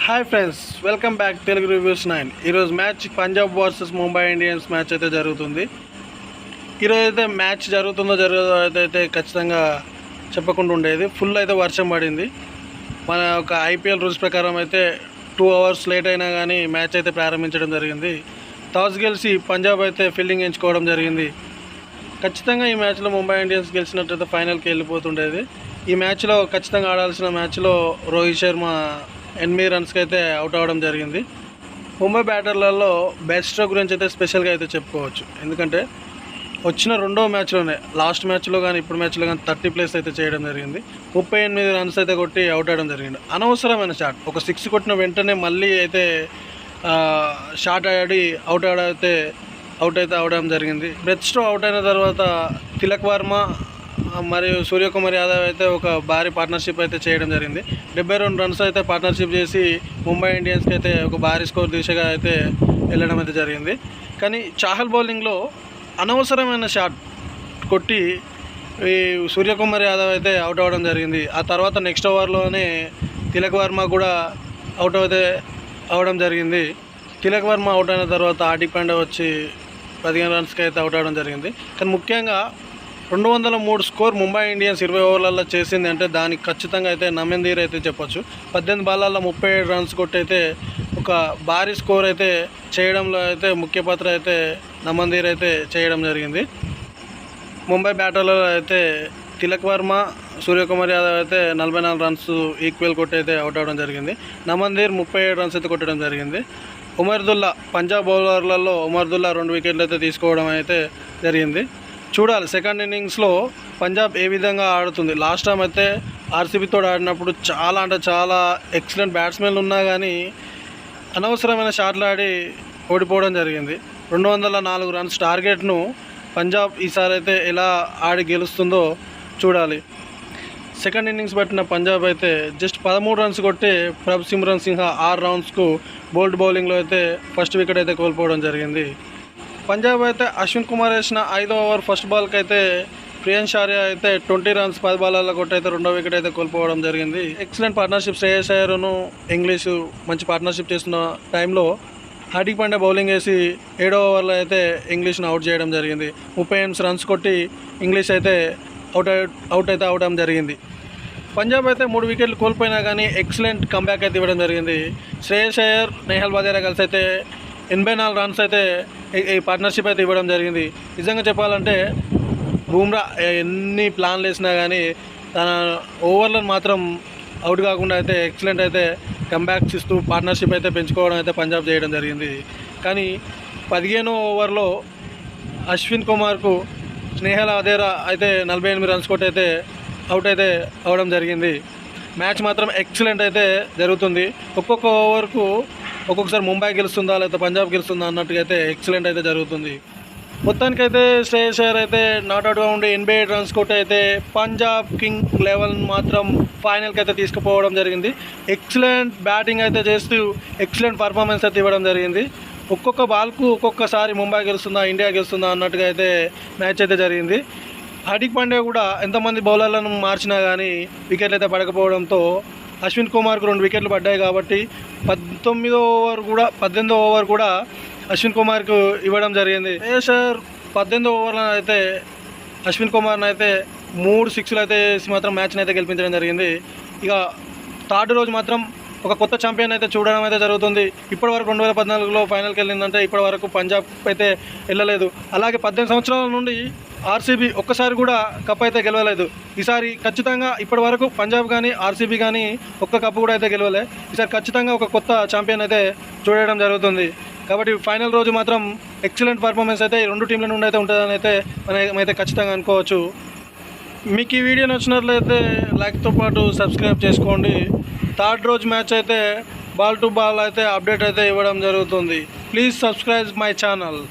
Hi friends, welcome back Telugu reviews 9. ఈరోజు match Punjab versus Mumbai Indians match అయితే జరుగుతుంది. ఈరోజు అయితే మ్యాచ్ జరుగుతుందో జరగదో అయితే ఖచ్చితంగా చెప్పకుండా ఉండేది. ఫుల్ అయితే వర్షం పడింది. మన ఒక ఐపీఎల్ రూల్స్ ప్రకారం అయితే 2 అవర్స్ లేట్ అయినా కానీ మ్యాచ్ అయితే ప్రారంభించడం జరిగింది. టాస్ గెలిచి పంజాబ్ అయితే ఫీల్డింగ్ ఎంచుకోవడం జరిగింది. ఖచ్చితంగా ఈ మ్యాచ్లో ముంబై ఇండియన్స్ గెలిచినట్టయితే ఫైనల్కి వెళ్ళిపోతుండేది. ఈ మ్యాచ్లో ఖచ్చితంగా ఆడాల్సిన మ్యాచ్లో రోహిత్ శర్మ 8 రన్స్కి అయితే అవుట్ అవ్వడం జరిగింది. ముంబై బ్యాటర్లలో బెస్ట్ స్ట్రోక్ గురించి అయితే స్పెషల్గా అయితే చెప్పుకోవచ్చు. ఎందుకంటే వచ్చిన రెండో మ్యాచ్లోనే, లాస్ట్ మ్యాచ్లో కానీ ఇప్పుడు మ్యాచ్లో కానీ 30+ అయితే చేయడం జరిగింది. 38 రన్స్ అయితే కొట్టి అవుట్ అవ్వడం జరిగింది. అనవసరమైన షాట్, ఒక 6 కొట్టిన వెంటనే మళ్ళీ అయితే షాట్ ఆడి అవుట్ అయితే అవడం జరిగింది. బెస్ట్ స్ట్రోక్ అవుట్ అయిన తర్వాత తిలక్ వర్మ మరియు సూర్యకుమార్ యాదవ్ అయితే ఒక భారీ పార్ట్నర్షిప్ అయితే చేయడం జరిగింది. 72 రన్స్ అయితే పార్ట్నర్షిప్ చేసి ముంబై ఇండియన్స్కి అయితే ఒక భారీ స్కోర్ దిశగా అయితే వెళ్ళడం అయితే జరిగింది. కానీ చాహల్ బౌలింగ్లో అనవసరమైన షాట్ కొట్టి ఈ సూర్యకుమార్ యాదవ్ అయితే అవుట్ అవ్వడం జరిగింది. ఆ తర్వాత నెక్స్ట్ ఓవర్లోనే తిలక్ వర్మ కూడా అవుట్ అవ్వడం జరిగింది. తిలక్ వర్మ అవుట్ అయిన తర్వాత హార్దిక్ పాండ్యా వచ్చి 15 రన్స్కి అయితే అవుట్ అవ్వడం జరిగింది. కానీ ముఖ్యంగా 203 స్కోర్ ముంబై ఇండియన్స్ 20 ఓవర్లలో చేసింది అంటే దానికి ఖచ్చితంగా అయితే నమ్మెందీర్ అయితే చెప్పొచ్చు. 18 బాళ్ళల్లో 37 రన్స్ కొట్టి అయితే ఒక భారీ స్కోర్ అయితే చేయడంలో అయితే ముఖ్య పాత్ర అయితే నమ్మందీర్ అయితే చేయడం జరిగింది. ముంబై బ్యాటర్లలో అయితే తిలక్ వర్మ, సూర్యకుమార్ యాదవ్ అయితే 44 రన్స్ ఈక్వల్ కొట్టి అయితే అవుట్ అవ్వడం జరిగింది. నమందీర్ 37 రన్స్ అయితే కొట్టడం జరిగింది. ఉమర్దుల్లా, పంజాబ్ బౌలర్లలో ఉమర్దుల్లా 2 వికెట్లు అయితే తీసుకోవడం అయితే జరిగింది. చూడాలి సెకండ్ ఇన్నింగ్స్లో పంజాబ్ ఏ విధంగా ఆడుతుంది. లాస్ట్ టైం అయితే ఆర్సీబీతో ఆడినప్పుడు చాలా అంటే చాలా ఎక్సలెంట్ బ్యాట్స్మెన్లు ఉన్నా కానీ అనవసరమైన షాట్లు ఆడి ఓడిపోవడం జరిగింది. 204 రన్స్ టార్గెట్ను పంజాబ్ ఈసారి అయితే ఎలా ఆడి గెలుస్తుందో చూడాలి. సెకండ్ ఇన్నింగ్స్ పట్టిన పంజాబ్ అయితే జస్ట్ 13 రన్స్ కొట్టి ప్రభ్ సింహ 6 రౌండ్స్కు బోల్డ్ బౌలింగ్లో అయితే ఫస్ట్ వికెట్ అయితే కోల్పోవడం జరిగింది. పంజాబ్ అయితే అశ్విన్ కుమార్ వేసిన 5వ ఓవర్ ఫస్ట్ బాల్కి అయితే ప్రియాంశ్ ఆర్య అయితే 20 రన్స్ 10 బాల్లో కొట్టి అయితే 2వ వికెట్ అయితే కోల్పోవడం జరిగింది. ఎక్సలెంట్ పార్ట్నర్షిప్, శ్రేయస్ అయ్యర్ను ఇంగ్లీషు మంచి పార్ట్నర్షిప్ చేస్తున్న టైంలో హార్దిక్ పాండ్యా బౌలింగ్ వేసి 7వ ఓవర్లో అయితే ఇంగ్లీష్ను అవుట్ చేయడం జరిగింది. 38 రన్స్ కొట్టి ఇంగ్లీష్ అయితే అవుట్ అవడం జరిగింది. పంజాబ్ అయితే 3 వికెట్లు కోల్పోయినా కానీ ఎక్సలెంట్ కంబ్యాక్ అయితే ఇవ్వడం జరిగింది. శ్రేయస్ అయ్యర్, నేహల్ వధేరా కలిసి అయితే 84 రన్స్ అయితే ఈ పార్ట్నర్షిప్ అయితే ఇవ్వడం జరిగింది. నిజంగా చెప్పాలంటే బూమ్రా ఎన్ని ప్లాన్లు వేసినా కానీ తన ఓవర్లను మాత్రం అవుట్ కాకుండా అయితే ఎక్సలెంట్ అయితే కంబ్యాక్స్ ఇస్తూ పార్ట్నర్షిప్ అయితే పెంచుకోవడం అయితే పంజాబ్ చేయడం జరిగింది. కానీ 15వ ఓవర్లో అశ్విన్ కుమార్కు స్నేహల్ వధేరా అయితే 48 రన్స్ కొట్టి అయితే అవుట్ అయితే అవ్వడం జరిగింది. మ్యాచ్ మాత్రం ఎక్సలెంట్ అయితే జరుగుతుంది. ఒక్కొక్క ఓవర్కు ఒక్కొక్కసారి ముంబై గెలుస్తుందా లేకపోతే పంజాబ్ గెలుస్తుందా అన్నట్టుగా అయితే ఎక్సలెంట్ అయితే జరుగుతుంది. మొత్తానికైతే శ్రేయస్ అయ్యర్ అయితే నాట్అవుట్గా ఉండి 88 రన్స్ కొట్టి అయితే పంజాబ్ కింగ్ లెవెల్ మాత్రం ఫైనల్కి అయితే తీసుకుపోవడం జరిగింది. ఎక్సలెంట్ బ్యాటింగ్ అయితే చేస్తూ ఎక్సలెంట్ పర్ఫార్మెన్స్ అయితే ఇవ్వడం జరిగింది. ఒక్కొక్క బాల్కు ఒక్కొక్కసారి ముంబై గెలుస్తుందా ఇండియా గెలుస్తుందా అన్నట్టుగా అయితే మ్యాచ్ అయితే జరిగింది. హార్దిక్ పాండ్యా కూడా ఎంతమంది బౌలర్లను మార్చినా కానీ వికెట్లు అయితే పడకపోవడంతో అశ్విన్ కుమార్కు 2 వికెట్లు పడ్డాయి కాబట్టి 18వ ఓవర్ కూడా అశ్విన్ కుమార్కు ఇవ్వడం జరిగింది. సార్ 18వ ఓవర్లో అయితే అశ్విన్ కుమార్ని అయితే 3 సిక్స్లు అయితే వేసి మాత్రం మ్యాచ్ని అయితే గెలిపించడం జరిగింది. ఇక థర్డ్ రోజు మాత్రం ఒక కొత్త ఛాంపియన్ అయితే చూడడం అయితే జరుగుతుంది. ఇప్పటివరకు 2014లో ఫైనల్కి వెళ్ళిందంటే ఇప్పటివరకు పంజాబ్ అయితే వెళ్ళలేదు. అలాగే 18 సంవత్సరాల నుండి ఆర్సీబీ ఒక్కసారి కూడా కప్ అయితే గెలవలేదు. ఈసారి ఖచ్చితంగా ఇప్పటివరకు పంజాబ్ కానీ ఆర్సీబీ కానీ ఒక్క కప్పు కూడా అయితే గెలవలే. ఈసారి ఖచ్చితంగా ఒక కొత్త ఛాంపియన్ అయితే చూడడం జరుగుతుంది. కాబట్టి ఫైనల్ రోజు మాత్రం ఎక్సలెంట్ పర్ఫార్మెన్స్ అయితే ఈ 2 టీంల నుండి అయితే ఉంటుందని అయితే మనమైతే ఖచ్చితంగా అనుకోవచ్చు. మీకు ఈ వీడియో నచ్చినట్లయితే లైక్తో పాటు సబ్స్క్రైబ్ చేసుకోండి. థర్డ్ రోజు మ్యాచ్ అయితే బాల్ టు బాల్ అయితే అప్డేట్ అయితే ఇవ్వడం జరుగుతుంది. Please subscribe my channel.